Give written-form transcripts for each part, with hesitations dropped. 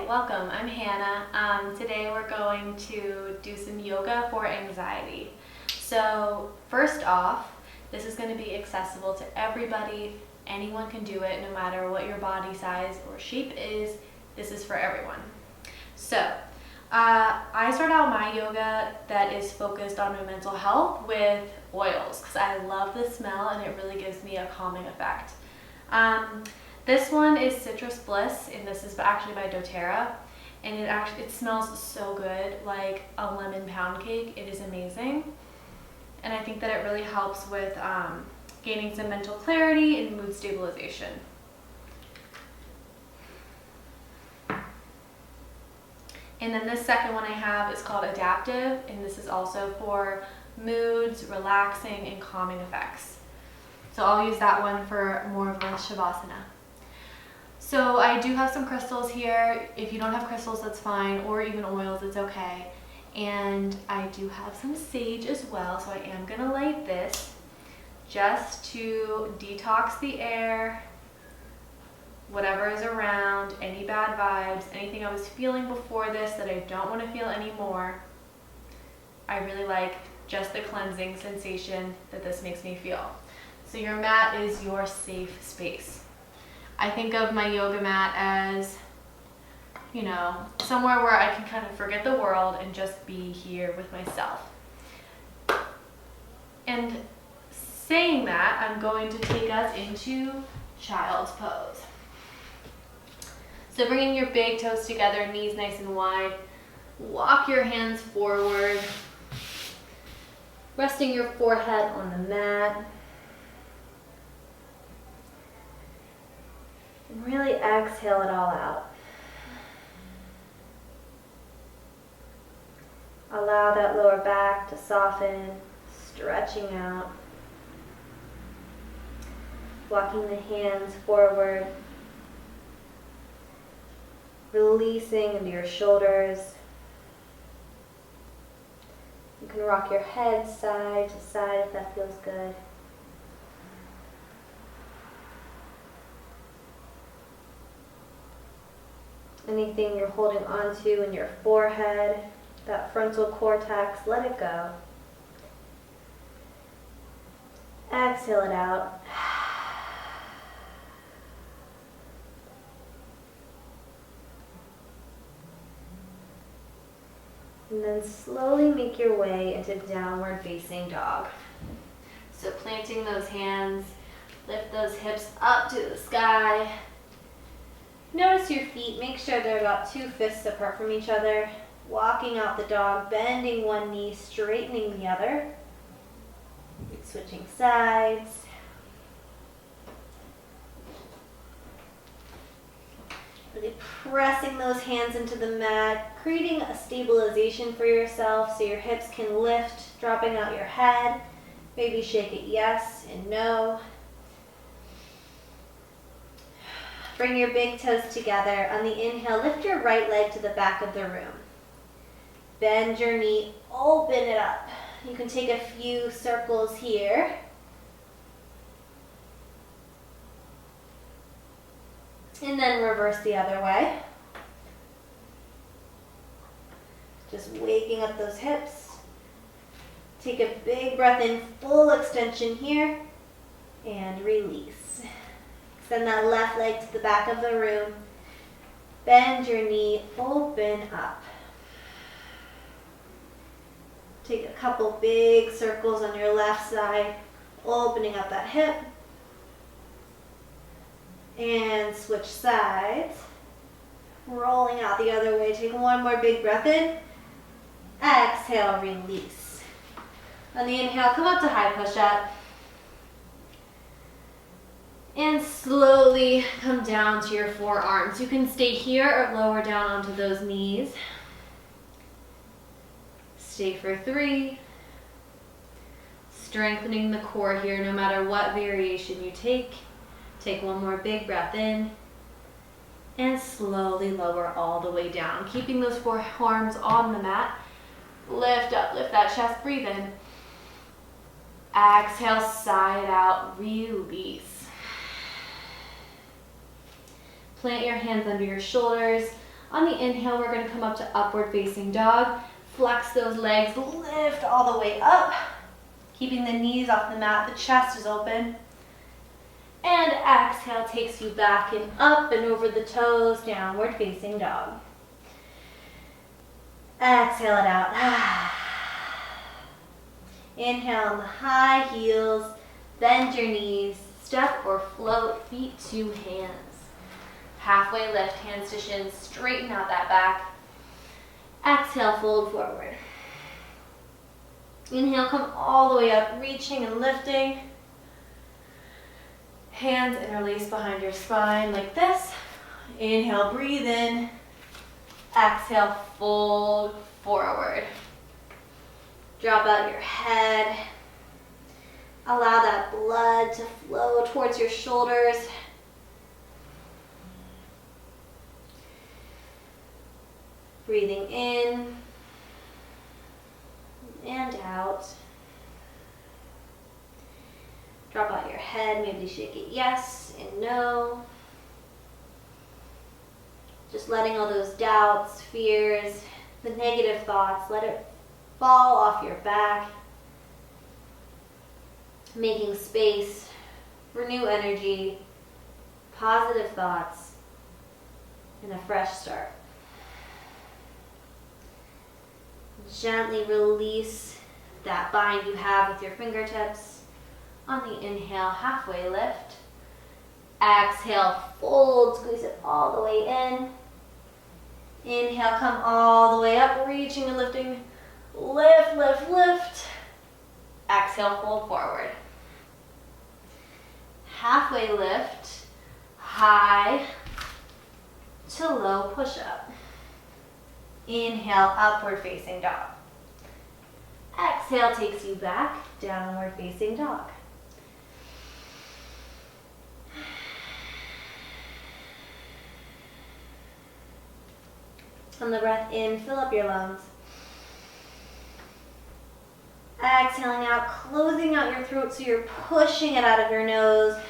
welcome. I'm Hannah. Today we're going to do some yoga for anxiety. So first off, this is going to be accessible to everybody. Anyone can do it no matter what your body size or shape is. This is for everyone. So I start out my yoga that is focused on my mental health with oils because I love the smell and it really gives me a calming effect. This one is Citrus Bliss, and this is actually by doTERRA, and it smells so good, like a lemon pound cake. It is amazing, and I think that it really helps with gaining some mental clarity and mood stabilization. And then this second one I have is called Adaptive, and this is also for moods, relaxing, and calming effects. So I'll use that one for more of a Shavasana. So I do have some crystals here. If you don't have crystals, that's fine, or even oils, it's okay. And I do have some sage as well, so I am gonna light this just to detox the air, whatever is around, any bad vibes, anything I was feeling before this that I don't want to feel anymore. I really like just the cleansing sensation that this makes me feel. So your mat is your safe space. I think of my yoga mat as, somewhere where I can kind of forget the world and just be here with myself. And saying that, I'm going to take us into child's pose. So bringing your big toes together, knees nice and wide, walk your hands forward, resting your forehead on the mat. And really exhale it all out. Allow that lower back to soften, stretching out. Walking the hands forward. Releasing into your shoulders. You can rock your head side to side if that feels good. Anything you're holding onto in your forehead, that frontal cortex, let it go. Exhale it out. And then slowly make your way into downward facing dog. So planting those hands, lift those hips up to the sky. Notice your feet, make sure they're about 2 fists apart from each other. Walking out the dog, bending one knee, straightening the other. Switching sides. Really pressing those hands into the mat, creating a stabilization for yourself so your hips can lift, dropping out your head. Maybe shake it yes and no. Bring your big toes together. On the inhale, lift your right leg to the back of the room. Bend your knee, open it up. You can take a few circles here. And then reverse the other way. Just waking up those hips. Take a big breath in, full extension here, and release. Extend that left leg to the back of the room. Bend your knee, open up. Take a couple big circles on your left side, opening up that hip. And switch sides. Rolling out the other way. Take one more big breath in. Exhale, release. On the inhale, come up to high push-up. And slowly come down to your forearms. You can stay here or lower down onto those knees. Stay for 3. Strengthening the core here no matter what variation you take. Take one more big breath in. And slowly lower all the way down. Keeping those forearms on the mat. Lift up, lift that chest, breathe in. Exhale, side out, release. Plant your hands under your shoulders. On the inhale, we're gonna come up to upward facing dog. Flex those legs, lift all the way up, keeping the knees off the mat, the chest is open. And exhale takes you back and up and over the toes, downward facing dog. Exhale it out. Inhale on the high heels, bend your knees, step or float, feet to hands. Halfway lift, hands to shins, straighten out that back. Exhale, fold forward. Inhale, come all the way up, reaching and lifting. Hands interlace behind your spine like this. Inhale, breathe in. Exhale, fold forward. Drop out your head. Allow that blood to flow towards your shoulders. Breathing in and out. Drop out your head, maybe shake it yes and no. Just letting all those doubts, fears, the negative thoughts, let it fall off your back. Making space for new energy, positive thoughts, and a fresh start. Gently release that bind you have with your fingertips. On the inhale, halfway lift. Exhale, fold, squeeze it all the way in. Inhale, come all the way up, reaching and lifting. Lift, lift, lift. Exhale, fold forward. Halfway lift, high to low push-up. Inhale, upward facing dog. Exhale takes you back, downward facing dog. On the breath in, fill up your lungs. Exhaling out, closing out your throat so you're pushing it out of your nose.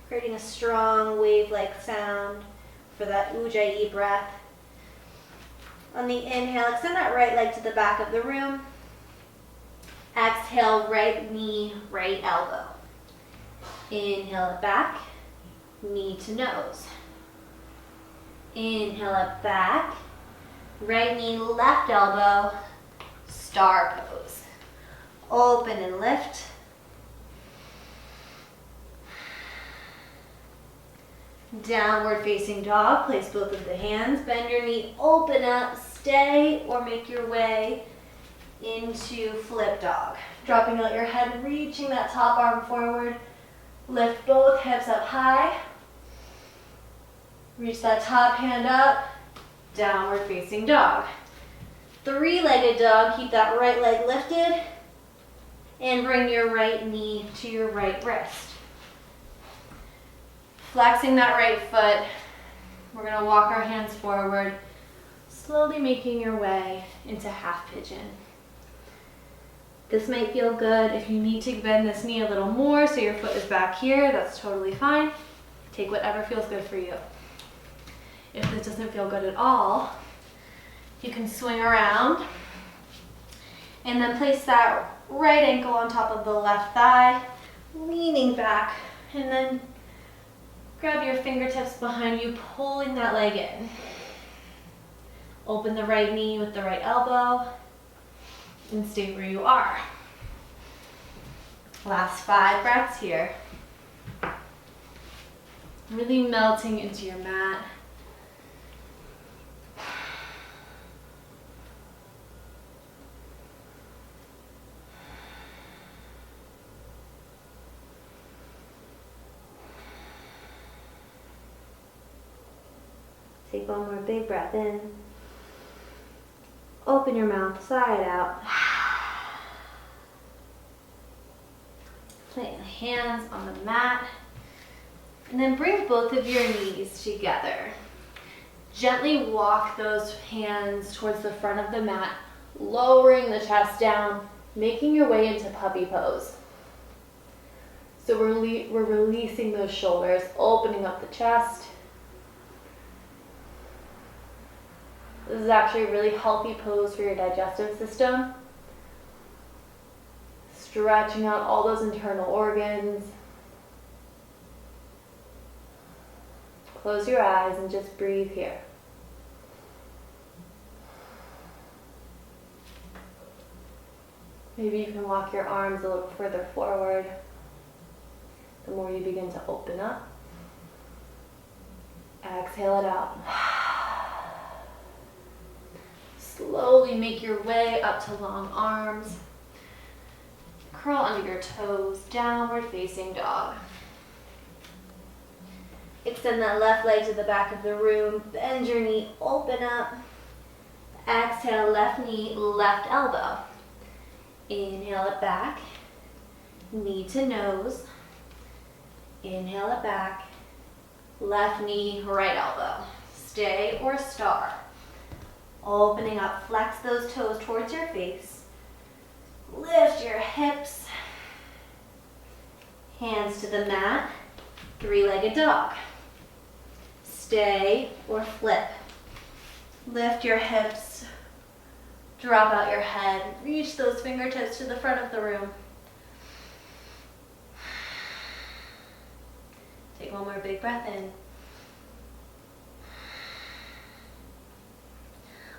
Creating a strong wave-like sound for that Ujjayi breath. On the inhale, extend that right leg to the back of the room. Exhale, right knee, right elbow. Inhale it back, knee to nose. Inhale it back, right knee, left elbow, star pose. Open and lift. Downward facing dog, place both of the hands, bend your knee, open up, stay, or make your way into flip dog. Dropping out your head, reaching that top arm forward, lift both hips up high, reach that top hand up, downward facing dog. Three-legged dog, keep that right leg lifted, and bring your right knee to your right wrist. Flexing that right foot, we're going to walk our hands forward, slowly making your way into half pigeon. This might feel good. If you need to bend this knee a little more so your foot is back here, that's totally fine. Take whatever feels good for you. If this doesn't feel good at all, you can swing around and then place that right ankle on top of the left thigh, leaning back, and then grab your fingertips behind you, pulling that leg in. Open the right knee with the right elbow and stay where you are. Last 5 breaths here. Really melting into your mat. Take one more big breath in. Open your mouth, sigh it out. Plant your hands on the mat. And then bring both of your knees together. Gently walk those hands towards the front of the mat, lowering the chest down, making your way into puppy pose. So we're releasing those shoulders, opening up the chest. This is actually a really healthy pose for your digestive system. Stretching out all those internal organs. Close your eyes and just breathe here. Maybe you can walk your arms a little further forward. The more you begin to open up. Exhale it out. Slowly make your way up to long arms. Curl under your toes, downward facing dog. Extend that left leg to the back of the room. Bend your knee, open up. Exhale, left knee, left elbow. Inhale it back, knee to nose. Inhale it back, left knee, right elbow. Stay or star. Opening up, flex those toes towards your face. Lift your hips. Hands to the mat, three-legged dog. Stay or flip. Lift your hips. Drop out your head. Reach those fingertips to the front of the room. Take one more big breath in.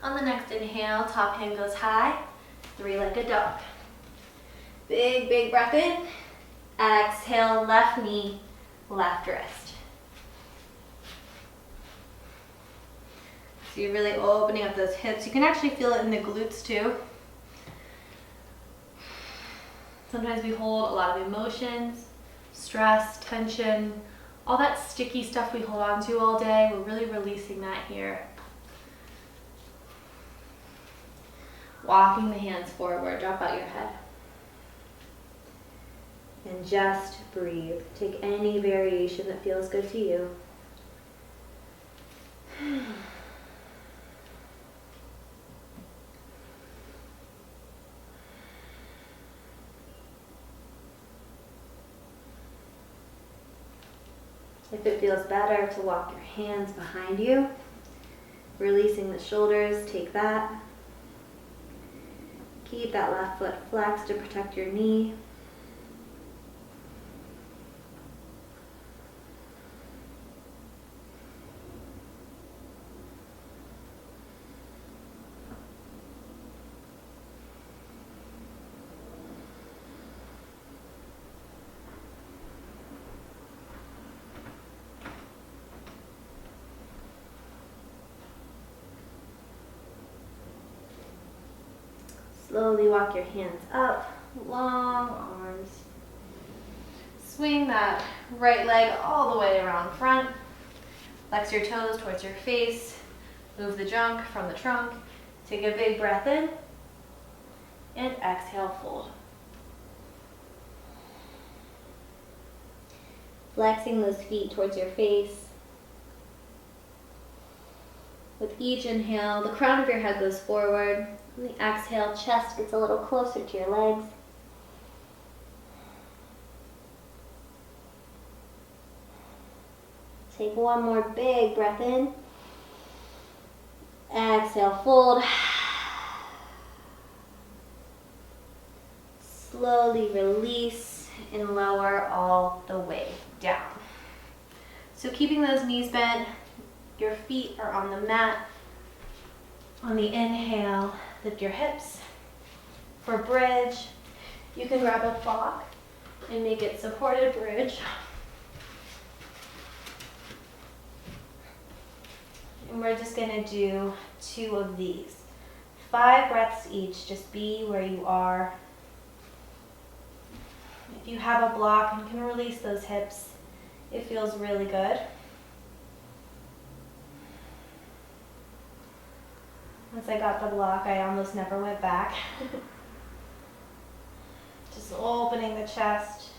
On the next inhale, top hand goes high, three-legged dog. Big, big breath in. Exhale, left knee, left wrist. So you're really opening up those hips. You can actually feel it in the glutes too. Sometimes we hold a lot of emotions, stress, tension, all that sticky stuff we hold on to all day. We're really releasing that here. Walking the hands forward, drop out your head. And just breathe. Take any variation that feels good to you. If it feels better to walk your hands behind you, releasing the shoulders, take that. Keep that left foot flexed to protect your knee. Slowly walk your hands up, long arms. Swing that right leg all the way around front. Flex your toes towards your face. Move the junk from the trunk. Take a big breath in. And exhale, fold. Flexing those feet towards your face. With each inhale, the crown of your head goes forward. On the exhale, chest gets a little closer to your legs. Take one more big breath in. Exhale, fold. Slowly release and lower all the way down. So keeping those knees bent, your feet are on the mat. On the inhale, lift your hips. For bridge, you can grab a block and make it supported bridge. And we're just going to do 2 of these. 5 breaths each, just be where you are. If you have a block and can release those hips, it feels really good. Once I got the block, I almost never went back. Just opening the chest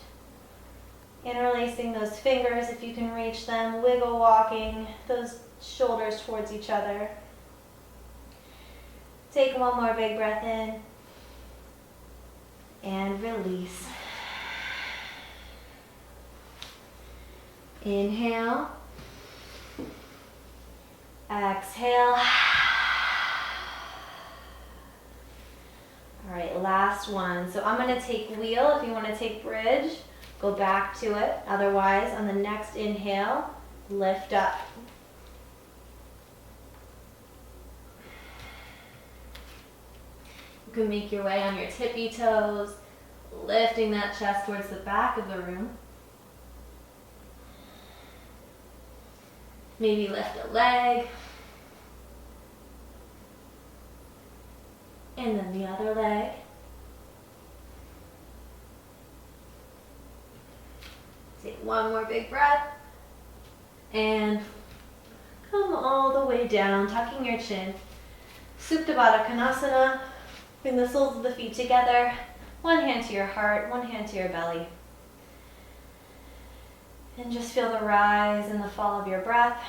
and releasing those fingers if you can reach them, wiggle walking those shoulders towards each other. Take one more big breath in and release. Inhale, exhale. right, last one. So I'm gonna take wheel. If you wanna take bridge, go back to it. Otherwise, on the next inhale, lift up. You can make your way on your tippy toes, lifting that chest towards the back of the room. Maybe lift a leg. And then the other leg. Take one more big breath. And come all the way down, tucking your chin. Supta Baddha Konasana. Bring the soles of the feet together. One hand to your heart, one hand to your belly. And just feel the rise and the fall of your breath.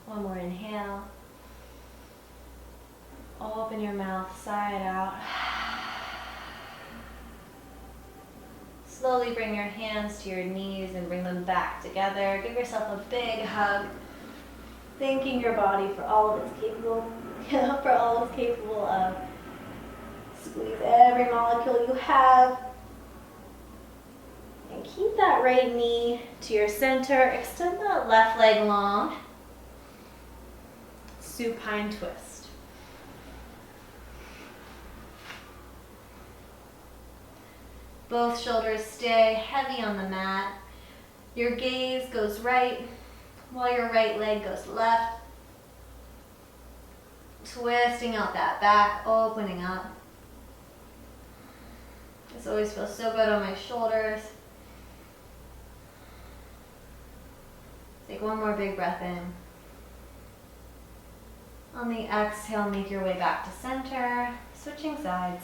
One more inhale. Open your mouth, sigh it out. Slowly bring your hands to your knees and bring them back together. Give yourself a big hug. Thanking your body for all it's capable, of. Squeeze every molecule you have. And keep that right knee to your center. Extend that left leg long. Supine twist. Both shoulders stay heavy on the mat. Your gaze goes right while your right leg goes left. Twisting out that back, opening up. This always feels so good on my shoulders. Take one more big breath in. On the exhale, make your way back to center, switching sides.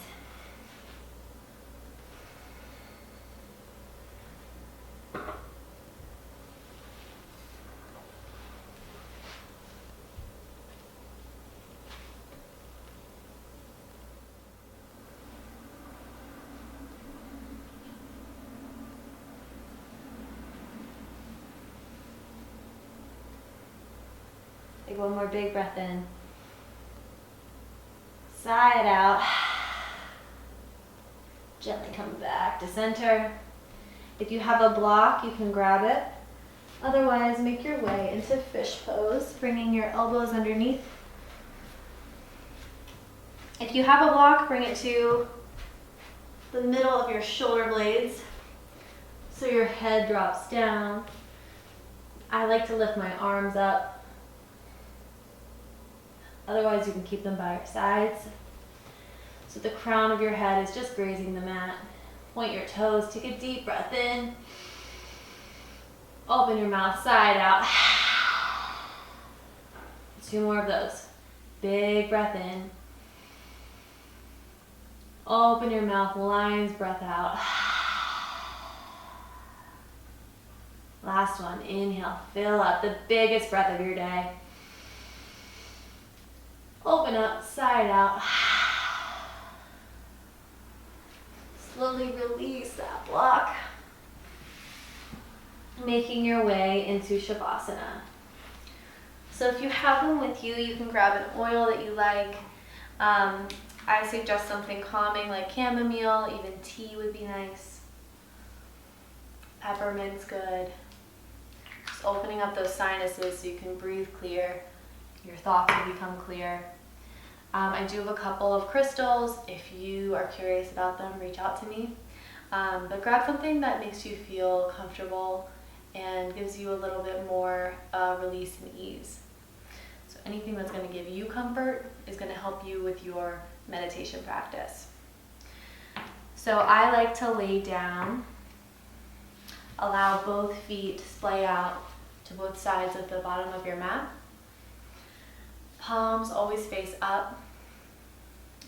Take one more big breath in. Sigh it out. Gently come back to center. If you have a block, you can grab it. Otherwise, make your way into fish pose, bringing your elbows underneath. If you have a block, bring it to the middle of your shoulder blades so your head drops down. I like to lift my arms up. Otherwise, you can keep them by your sides. So the crown of your head is just grazing the mat. Point your toes, take a deep breath in. Open your mouth, sigh it out. 2 more of those. Big breath in. Open your mouth, lion's breath out. Last one, inhale, fill up the biggest breath of your day. Open up, sigh it out. Slowly release that block. Making your way into Shavasana. So if you have them with you, you can grab an oil that you like. I suggest something calming like chamomile, even tea would be nice. Peppermint's good. Just opening up those sinuses so you can breathe clear. Your thoughts will become clear. I do have a couple of crystals. If you are curious about them, reach out to me. But grab something that makes you feel comfortable and gives you a little bit more release and ease. So anything that's going to give you comfort is going to help you with your meditation practice. So I like to lay down, allow both feet to splay out to both sides of the bottom of your mat. Palms always face up.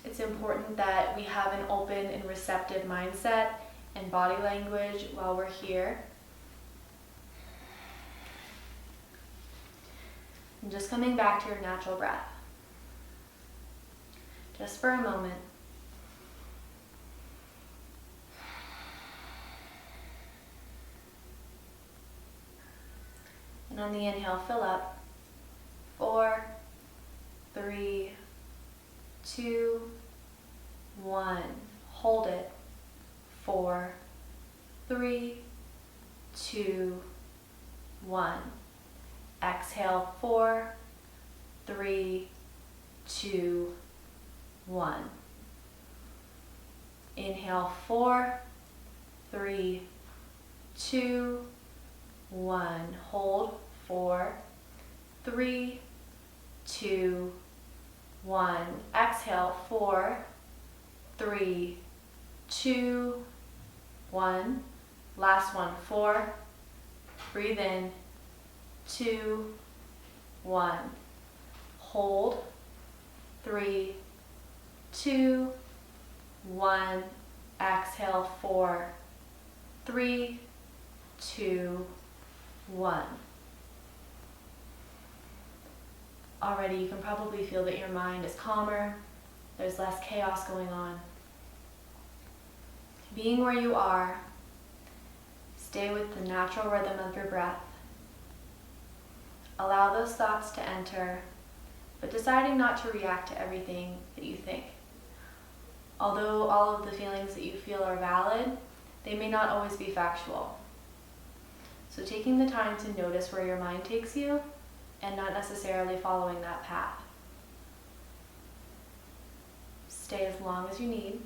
It's important that we have an open and receptive mindset and body language while we're here. And just coming back to your natural breath. Just for a moment. And on the inhale, fill up. 4, 3, 2, 1. Hold it. 4, 3, 2, 1. Exhale, 4, 3, 2, 1. Inhale, 4, 3, 2, 1. Hold, 4, 3, 2, 1. Exhale, 4, 3, 2, 1. Last one, 4. Breathe in, 2, 1. Hold, 3, 2, 1. Exhale, 4, 3, 2, 1. Already you can probably feel that your mind is calmer, there's less chaos going on. Being where you are, stay with the natural rhythm of your breath. Allow those thoughts to enter, but deciding not to react to everything that you think. Although all of the feelings that you feel are valid, they may not always be factual. So taking the time to notice where your mind takes you and not necessarily following that path. Stay as long as you need.